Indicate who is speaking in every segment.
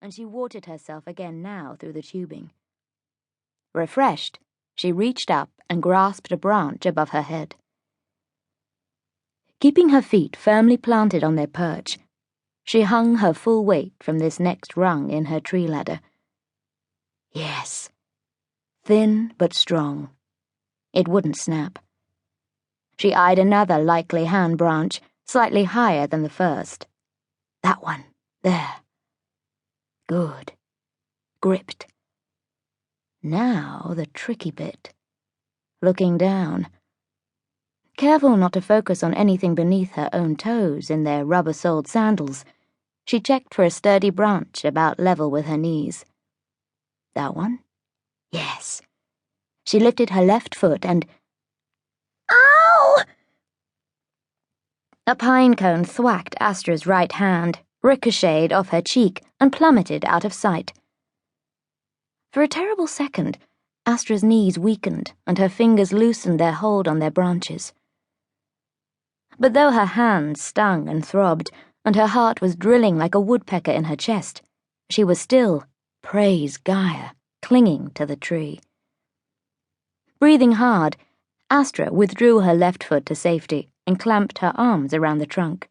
Speaker 1: and she watered herself again now through the tubing. Refreshed, she reached up and grasped a branch above her head. Keeping her feet firmly planted on their perch, she hung her full weight from this next rung in her tree ladder. Yes, thin but strong. It wouldn't snap. She eyed another likely hand branch, slightly higher than the first. That one, there. Good. Gripped. Now the tricky bit. Looking down. Careful not to focus on anything beneath her own toes in their rubber-soled sandals, she checked for a sturdy branch about level with her knees. That one? Yes. She lifted her left foot and... Ow! A pine cone thwacked Astra's right hand, ricocheted off her cheek, and plummeted out of sight. For a terrible second, Astra's knees weakened and her fingers loosened their hold on their branches. But though her hands stung and throbbed, and her heart was drilling like a woodpecker in her chest, she was still, praise Gaia, clinging to the tree. Breathing hard, Astra withdrew her left foot to safety and clamped her arms around the trunk.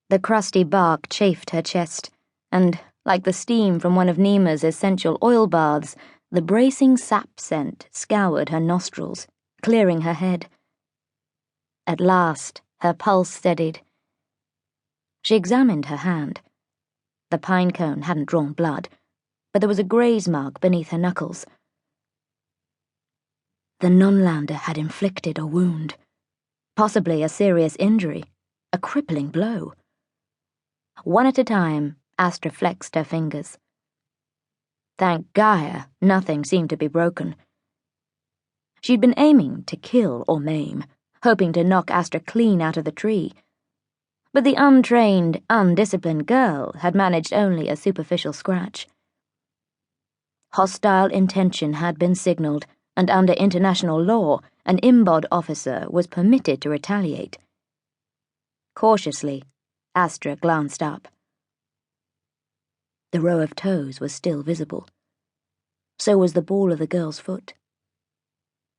Speaker 1: The crusty bark chafed her chest, and, like the steam from one of Nima's essential oil baths, the bracing sap scent scoured her nostrils, clearing her head. At last, her pulse steadied. She examined her hand. The pine cone hadn't drawn blood, but there was a graze mark beneath her knuckles. The non-lander had inflicted a wound, possibly a serious injury, a crippling blow. One at a time, Astra flexed her fingers. Thank Gaia, nothing seemed to be broken. She'd been aiming to kill or maim, hoping to knock Astra clean out of the tree. But the untrained, undisciplined girl had managed only a superficial scratch. Hostile intention had been signaled, and under international law, an IMBOD officer was permitted to retaliate. Cautiously, Astra glanced up. The row of toes was still visible. So was the ball of the girl's foot.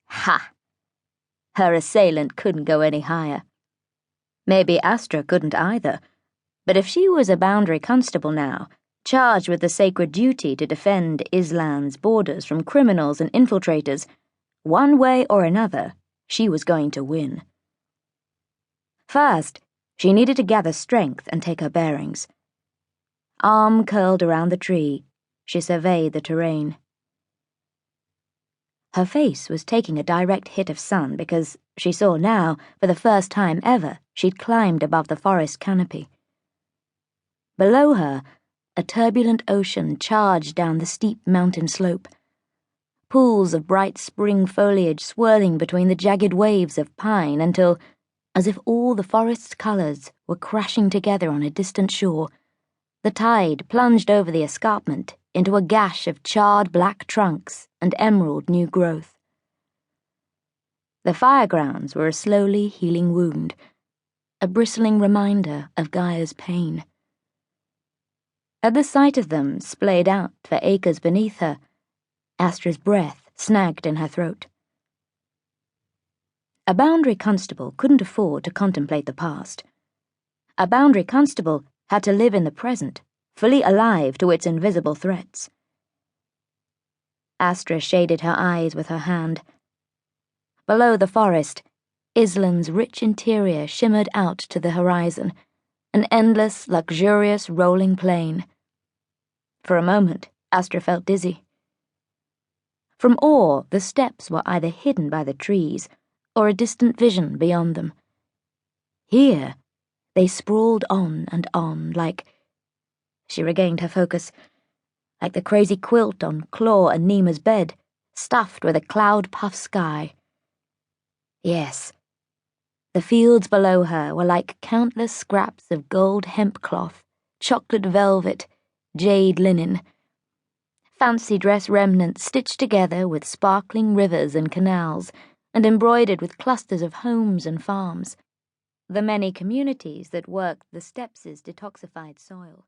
Speaker 1: Ha! Her assailant couldn't go any higher. Maybe Astra couldn't either, but if she was a boundary constable now, charged with the sacred duty to defend Islan's borders from criminals and infiltrators, one way or another, she was going to win. First, she needed to gather strength and take her bearings. Arm curled around the tree, she surveyed the terrain. Her face was taking a direct hit of sun because she saw now, for the first time ever, she'd climbed above the forest canopy. Below her, a turbulent ocean charged down the steep mountain slope. Pools of bright spring foliage swirling between the jagged waves of pine until, as if all the forest's colors were crashing together on a distant shore, the tide plunged over the escarpment into a gash of charred black trunks and emerald new growth. The firegrounds were a slowly healing wound, a bristling reminder of Gaia's pain. At the sight of them splayed out for acres beneath her, Astra's breath snagged in her throat. A boundary constable couldn't afford to contemplate the past. A boundary constable had to live in the present, fully alive to its invisible threats. Astra shaded her eyes with her hand. Below the forest, Islan's rich interior shimmered out to the horizon, an endless, luxurious rolling plain. For a moment, Astra felt dizzy. From ore, the steps were either hidden by the trees or a distant vision beyond them. Here, they sprawled on and on, like... She regained her focus. Like the crazy quilt on Claw and Nima's bed, stuffed with a cloud-puffed sky. Yes, the fields below her were like countless scraps of gold hemp cloth, chocolate velvet, jade linen. Fancy dress remnants stitched together with sparkling rivers and canals, and embroidered with clusters of homes and farms, the many communities that worked the steppes' detoxified soil.